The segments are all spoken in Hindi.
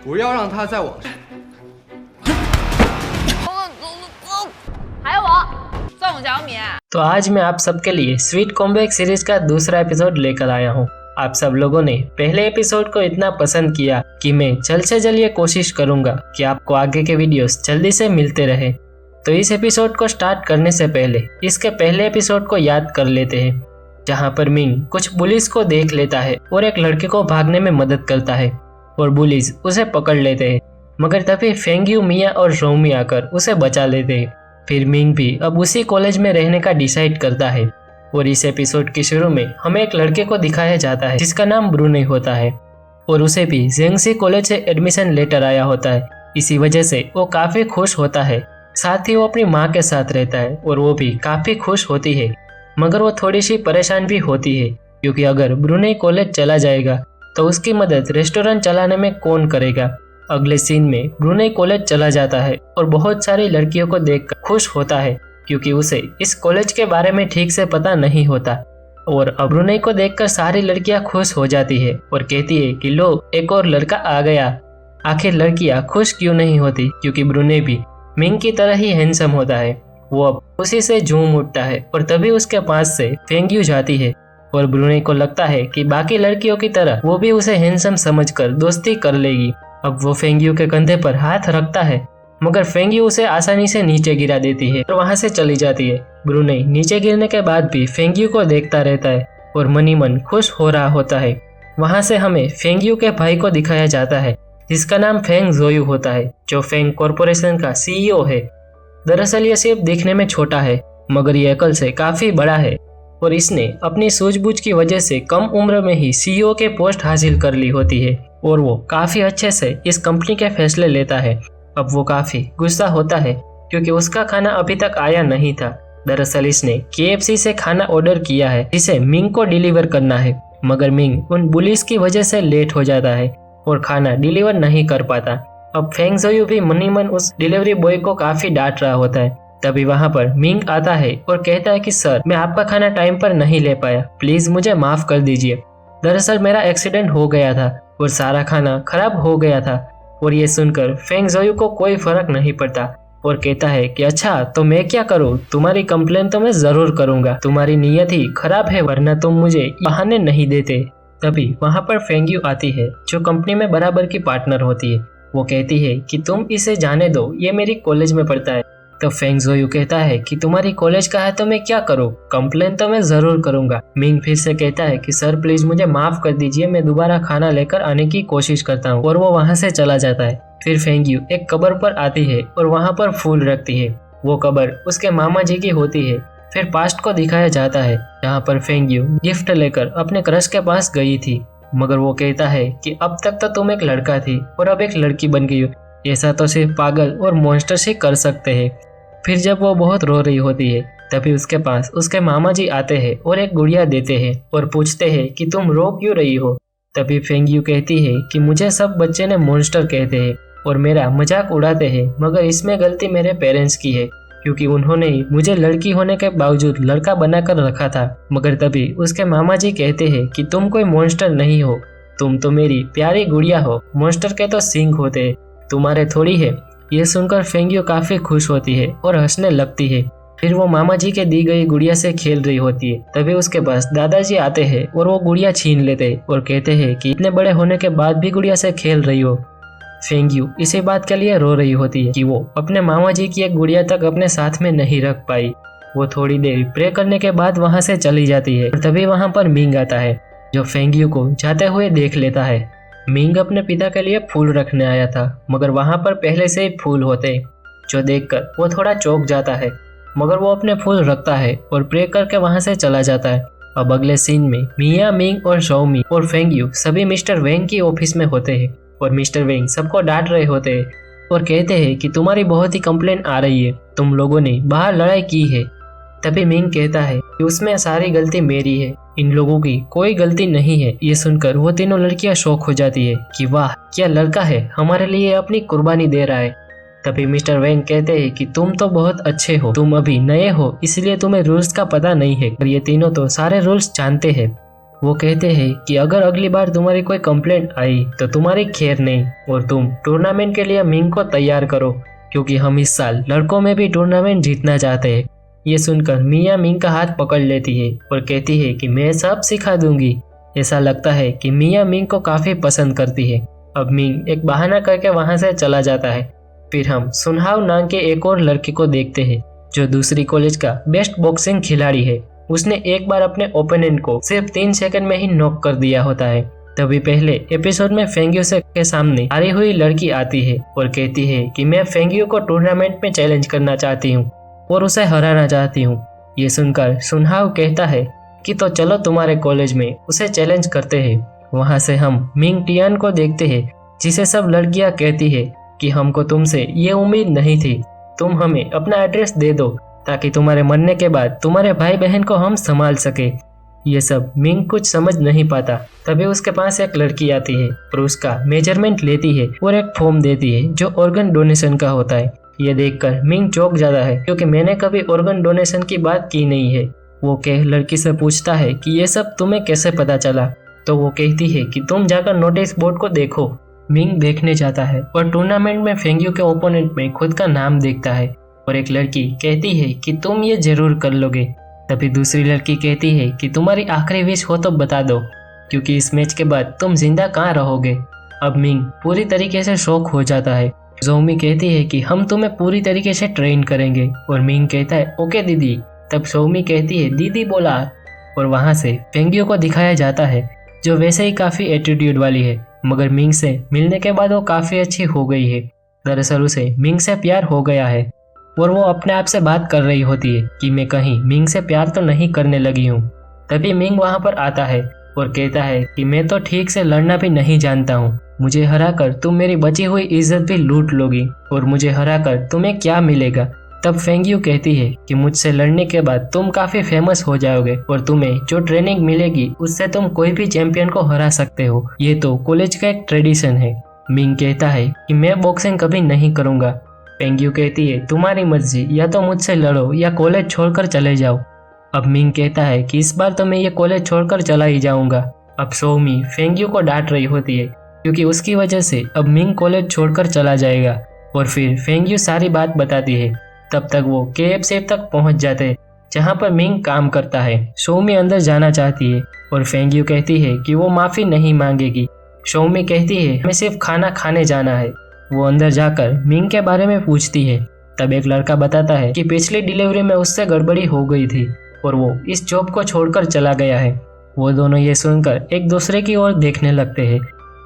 不要让他在网上。还有我宋小敏。 तो आज मैं आप सबके लिए स्वीट कॉम्बैक सीरीज का दूसरा एपिसोड लेकर आया हूँ। आप सब लोगों ने पहले एपिसोड को इतना पसंद किया कि मैं जल्द से जल्द ये कोशिश करूंगा कि आपको आगे के वीडियोस जल्दी से मिलते रहे। तो इस एपिसोड को स्टार्ट करने से पहले इसके पहले एपिसोड को याद कर लेते हैं, जहाँ पर मिंग कुछ बुलिस को देख लेता है और एक लड़के को भागने में मदद करता है और बुलिस उसे पकड़ लेते हैं, मगर तभी फेंग्यू, मिया और रोमी आकर उसे बचा लेते हैं। फिर मिंग भी अब उसी कॉलेज में रहने का डिसाइड करता है और इस एपिसोड के शुरू में हमें एक लड़के को दिखाया जाता है जिसका नाम ब्रूने होता है और उसे भी जेंगसी कॉलेज से एडमिशन लेटर आया होता है। इसी वजह से वो काफी खुश होता है, साथ ही वो अपनी माँ के साथ रहता है और वो भी काफी खुश होती है, मगर वो थोड़ी सी परेशान भी होती है क्योंकि अगर ब्रूने कॉलेज चला जाएगा तो उसकी मदद रेस्टोरेंट चलाने में कौन करेगा। अगले सीन में ब्रूने कॉलेज चला जाता है और बहुत सारी लड़कियों को देखकर खुश होता है क्योंकि उसे इस कॉलेज के बारे में ठीक से पता नहीं होता। और अब ब्रूने को देखकर सारी लड़कियां खुश हो जाती है और कहती है कि लो, एक और लड़का आ गया। आखिर लड़कियां खुश क्यों नहीं होती, क्योंकि ब्रूने भी मिंग की तरह ही हैंडसम होता है। वो अब उसी से झूम उठता है और तभी उसके पास से फेंग्यू जाती है और ब्रूने को लगता है कि बाकी लड़कियों की तरह वो भी उसे हैंडसम समझकर दोस्ती कर लेगी। अब वो फेंग्यू के कंधे पर हाथ रखता है, मगर फेंग्यू उसे आसानी से नीचे गिरा देती है और वहां से चली जाती है। ब्रूने नीचे गिरने के बाद भी फेंग्यू को देखता रहता है और मनी मन खुश हो रहा होता है। वहां से हमें फेंग्यू के भाई को दिखाया जाता है जिसका नाम फेंग जोयू होता है, जो फेंग कॉरपोरेशन का सीईओ है। दरअसल ये सिर्फ दिखने में छोटा है, मगर ये अकल से काफी बड़ा है और इसने अपनी सूझबूझ की वजह से कम उम्र में ही सीईओ के पोस्ट हासिल कर ली होती है और वो काफी अच्छे से इस कंपनी के फैसले लेता है। अब वो काफी गुस्सा होता है क्योंकि उसका खाना अभी तक आया नहीं था। दरअसल इसने KFC से खाना ऑर्डर किया है जिसे मिंग को डिलीवर करना है, मगर मिंग उन बुलिस की वजह से लेट हो जाता है और खाना डिलीवर नहीं कर पाता। अब फेंग जोयू भी मनी मन उस डिलीवरी बॉय को काफी डांट रहा होता है। तभी वहाँ पर मिंग आता है और कहता है कि सर, मैं आपका खाना टाइम पर नहीं ले पाया, प्लीज मुझे माफ कर दीजिए। दरअसल मेरा एक्सीडेंट हो गया था और सारा खाना खराब हो गया था। और ये सुनकर फेंग जोयू को कोई फर्क नहीं पड़ता और कहता है कि अच्छा, तो मैं क्या करूँ, तुम्हारी कंप्लेन तो मैं जरूर करूंगा, तुम्हारी नीयत ही खराब है, वरना तुम मुझे बहाने नहीं देते। तभी वहाँ पर फेंग्यू आती है जो कंपनी में बराबर की पार्टनर होती है। वो कहती है कि तुम इसे जाने दो, ये मेरी कॉलेज में पढ़ता है। तो फेंग जोयू कहता है कि तुम्हारी कॉलेज का है तो मैं क्या करूँ, कंप्लेन तो मैं जरूर करूंगा। मिंग फिर से कहता है कि सर प्लीज मुझे माफ कर दीजिए, मैं दोबारा खाना लेकर आने की कोशिश करता हूँ, और वो वहाँ से चला जाता है। फिर फेंग्यू एक कब्र पर आती है और वहाँ पर फूल रखती है। वो कब्र उसके मामा जी की होती है। फिर पास्ट को दिखाया जाता है जहाँ पर फेंग्यू गिफ्ट लेकर अपने क्रश के पास गई थी, मगर वो कहता है कि अब तक तो तुम एक लड़का थी और अब एक लड़की बन गई हो, ऐसा तो सिर्फ पागल और मॉन्स्टर से कर सकते हैं। फिर जब वो बहुत रो रही होती है तभी उसके पास उसके मामा जी आते हैं और एक गुड़िया देते हैं और पूछते हैं कि तुम रो क्यों रही हो। तभी फेंग्यू कहती है कि मुझे सब बच्चे ने मॉन्स्टर कहते हैं और मेरा मजाक उड़ाते हैं, मगर इसमें गलती मेरे पेरेंट्स की है क्योंकि उन्होंने ही मुझे लड़की होने के बावजूद लड़का बनाकर रखा था। मगर तभी उसके मामा जी कहते हैं कि तुम कोई मॉन्स्टर नहीं हो, तुम तो मेरी प्यारी गुड़िया हो, मॉन्स्टर के तो सींग होते हैं, तुम्हारे थोड़ी है। ये सुनकर फेंग्यू काफी खुश होती है और हंसने लगती है। फिर वो मामा जी के दी गई गुड़िया से खेल रही होती है। तभी उसके पास दादाजी आते हैं और वो गुड़िया छीन लेते हैं और कहते हैं कि इतने बड़े होने के बाद भी गुड़िया से खेल रही हो। फेंग्यू इसी बात के लिए रो रही होती है कि वो अपने मामा जी की एक गुड़िया तक अपने साथ में नहीं रख पाई। वो थोड़ी देर प्रे करने के बाद वहाँ से चली जाती है और तभी वहाँ पर मिंग आता है जो फेंग्यू को जाते हुए देख लेता है। मिंग अपने पिता के लिए फूल रखने आया था, मगर वहाँ पर पहले से ही फूल होते, जो देखकर वो थोड़ा चौंक जाता है, मगर वो अपने फूल रखता है और प्रे करके वहाँ से चला जाता है। अब अगले सीन में मिया, मिंग और शोमी और फेंग्यू सभी मिस्टर वेंग की ऑफिस में होते हैं और मिस्टर वेंग सबको डांट रहे होते हैं और कहते हैं कि तुम्हारी बहुत ही कंप्लेन आ रही है, तुम लोगों ने बाहर लड़ाई की है। तभी मिंग कहता है कि उसमें सारी गलती मेरी है, इन लोगों की कोई गलती नहीं है। ये सुनकर वो तीनों लड़कियां शॉक हो जाती है कि वाह, क्या लड़का है, हमारे लिए अपनी कुर्बानी दे रहा है। तभी मिस्टर वेंग कहते हैं कि तुम तो बहुत अच्छे हो, तुम अभी नए हो इसलिए तुम्हें रूल्स का पता नहीं है, और ये तीनों तो सारे रूल्स जानते हैं। वो कहते हैं कि अगर अगली बार तुम्हारी कोई कंप्लेंट आई तो तुम्हारी खैर नहीं और तुम टूर्नामेंट के लिए मिंग को तैयार करो, क्योंकि हम इस साल लड़कों में भी टूर्नामेंट जीतना चाहते हैं। ये सुनकर मिया मिंग का हाथ पकड़ लेती है और कहती है कि मैं सब सिखा दूंगी। ऐसा लगता है कि मिया मिंग को काफी पसंद करती है। अब मिंग एक बहाना करके वहां से चला जाता है। फिर हम सुनहाव नाम के एक और लड़के को देखते हैं जो दूसरी कॉलेज का बेस्ट बॉक्सिंग खिलाड़ी है। उसने एक बार अपने ओपोनेंट को सिर्फ 3 सेकंड में ही नॉक कर दिया होता है। तभी पहले एपिसोड में फेंग्यू से के सामने हारी हुई लड़की आती है और कहती है कि मैं फेंग्यू को टूर्नामेंट में चैलेंज करना चाहती हूँ और उसे हराना चाहती हूँ। ये सुनकर सुनहाव कहता है कि तो चलो तुम्हारे कॉलेज में उसे चैलेंज करते हैं। वहां से हम मिंग टियान को देखते हैं जिसे सब लड़कियां कहती है कि हमको तुमसे ये उम्मीद नहीं थी, तुम हमें अपना एड्रेस दे दो ताकि तुम्हारे मरने के बाद तुम्हारे भाई बहन को हम संभाल सके। ये सब मिंग कुछ समझ नहीं पाता। तभी उसके पास एक लड़की आती है और उसका मेजरमेंट लेती है और एक फॉर्म देती है जो ऑर्गन डोनेशन का होता है। ये देखकर मिंग चौंक जाता है क्योंकि मैंने कभी ऑर्गन डोनेशन की बात की नहीं है। वो कह लड़की से पूछता है कि ये सब तुम्हें कैसे पता चला, तो वो कहती है कि तुम जाकर नोटिस बोर्ड को देखो। मिंग देखने जाता है और टूर्नामेंट में फेंग्यू के ओपोनेंट में खुद का नाम देखता है और एक लड़की कहती है कि तुम ये जरूर कर लोगे। तभी दूसरी लड़की कहती है कि तुम्हारी आखिरी विश हो तो बता दो, क्योंकि इस मैच के बाद तुम जिंदा कहाँ रहोगे। अब मिंग पूरी तरीके से शॉक हो जाता है। जोमी कहती है कि हम तुम्हें पूरी तरीके से ट्रेन करेंगे और मिंग कहता है ओके दीदी। तब सोमी कहती है दीदी बोला और वहां से फेंग्यू को दिखाया जाता है जो वैसे ही काफी एटीट्यूड वाली है, मगर मिंग से मिलने के बाद वो काफी अच्छी हो गई है। दरअसल उसे मिंग से प्यार हो गया है और वो अपने आप से बात कर रही होती है कि मैं कहीं मिंग से प्यार तो नहीं करने लगी हूँ। तभी मिंग वहां पर आता है और कहता है कि मैं तो ठीक से लड़ना भी नहीं जानता हूँ, मुझे हराकर तुम मेरी बची हुई इज्जत भी लूट लोगी और मुझे हराकर तुम्हें क्या मिलेगा। तब फेंग्यू कहती है कि मुझसे लड़ने के बाद तुम काफी फेमस हो जाओगे और तुम्हें जो ट्रेनिंग मिलेगी उससे तुम कोई भी चैंपियन को हरा सकते हो। ये तो कॉलेज का एक ट्रेडिशन है। मिंग कहता है कि मैं बॉक्सिंग कभी नहीं करूंगा। फेंग्यू कहती है तुम्हारी मर्जी, या तो मुझसे लड़ो या कॉलेज छोड़कर चले जाओ। अब मिंग कहता है कि इस बार तो मैं ये कॉलेज छोड़कर चला ही जाऊंगा। अब सोमी फेंग्यू को डांट रही होती है क्योंकि उसकी वजह से अब मिंग कॉलेज छोड़कर चला जाएगा और फिर फेंग्यू सारी बात बताती है। तब तक वो KFC तक पहुंच जाते हैं जहां पर मिंग काम करता है। सोमी अंदर जाना चाहती है और फेंग्यू कहती है कि वो माफी नहीं मांगेगी। सोमी कहती है हमें सिर्फ खाना खाने जाना है। वो अंदर जाकर मिंग के बारे में पूछती है। तब एक लड़का बताता है कि पिछली डिलीवरी में उससे गड़बड़ी हो गई थी और वो इस जॉब को छोड़कर चला गया है। वो दोनों ये सुनकर एक दूसरे की ओर देखने लगते हैं।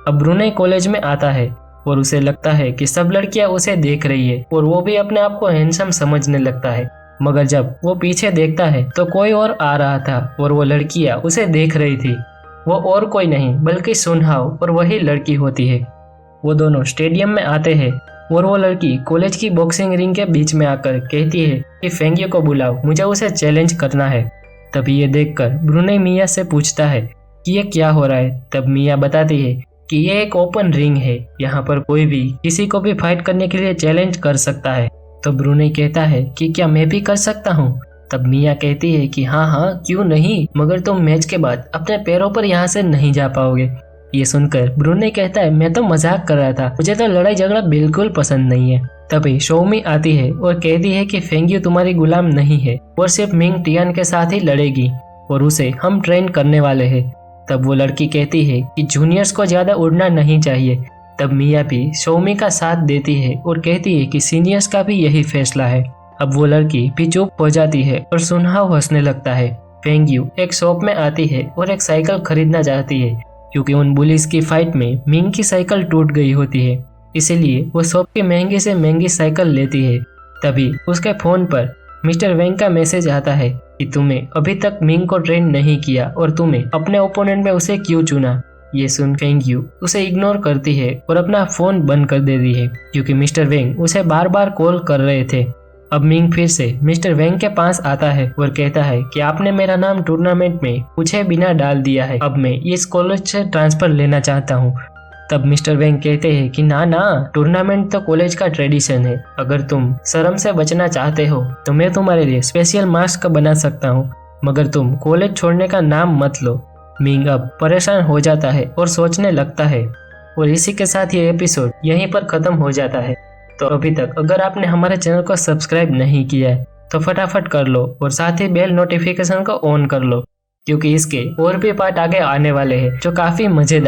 अब ब्रुने कॉलेज में आता है और उसे लगता है कि सब लड़कियां उसे देख रही है और वो भी अपने आप को हैंडसम समझने लगता है, मगर जब वो पीछे देखता है तो कोई और आ रहा था और वो लड़कियां उसे देख रही थी। वो और कोई नहीं बल्कि सुनहाव और वही लड़की होती है। वो दोनों स्टेडियम में आते हैं और वो लड़की कॉलेज की बॉक्सिंग रिंग के बीच में आकर कहती है कि फेंग्यू को बुलाओ, मुझे उसे चैलेंज करना है। तभी ये देखकर ब्रुने मिया से पूछता है कि ये क्या हो रहा है। तब मिया बताती है कि ये एक ओपन रिंग है, यहाँ पर कोई भी किसी को भी फाइट करने के लिए चैलेंज कर सकता है। तो ब्रुने कहता है कि क्या मैं भी कर सकता हूँ। तब मिया कहती है कि हाँ हाँ क्यों नहीं, मगर तुम मैच के बाद अपने पैरों पर यहाँ से नहीं जा पाओगे। ये सुनकर ब्रुने कहता है मैं तो मजाक कर रहा था, मुझे तो लड़ाई झगड़ा बिल्कुल पसंद नहीं है। तभी शोमी आती है और कहती है कि फेंग्यू तुम्हारी गुलाम नहीं है और सिर्फ मिंग टियान के साथ ही लड़ेगी और उसे हम ट्रेन करने वाले हैं। तब वो लड़की कहती है कि जूनियर्स को ज्यादा उड़ना नहीं चाहिए। तब मिया भी शोमी का साथ देती है और कहती है कि सीनियर्स का भी यही फैसला है। अब वो लड़की भी चुप हो जाती है और सुनहाव हंसने लगता है। फेंग्यू एक शॉप में आती है और एक साइकिल खरीदना चाहती है क्योंकि उन बुलिस की फाइट में मिंग की साइकिल टूट गई होती है, इसीलिए वो शॉप की महंगी से महंगी साइकिल लेती है। तभी उसके फोन पर मिस्टर वेंग का मैसेज आता है कि तुमने अभी तक मिंग को ट्रेन नहीं किया और तुमने अपने ओपोनेंट में उसे क्यों चुना। ये सुन फेंग्यू उसे इग्नोर करती है और अपना फोन बंद कर देती है क्योंकि मिस्टर वेंग उसे बार बार कॉल कर रहे थे। अब मिंग फिर से मिस्टर वेंग के पास आता है और कहता है कि आपने मेरा नाम टूर्नामेंट में पूछे बिना डाल दिया है, अब मैं इस कॉलेज से ट्रांसफर लेना चाहता हूँ। तब मिस्टर वेंग कहते हैं कि ना ना, टूर्नामेंट तो कॉलेज का ट्रेडिशन है, अगर तुम शर्म से बचना चाहते हो तो मैं तुम्हारे लिए स्पेशल मास्क बना सकता हूँ, मगर तुम कॉलेज छोड़ने का नाम मत लो। मिंग अब परेशान हो जाता है और सोचने लगता है और इसी के साथ ये एपिसोड यहीं पर खत्म हो जाता है। तो अभी तक अगर आपने हमारे चैनल को सब्सक्राइब नहीं किया है तो फटाफट कर लो और साथ ही बेल नोटिफिकेशन को ऑन कर लो, क्योंकि इसके और भी पार्ट आगे आने वाले हैं जो काफी मजेदार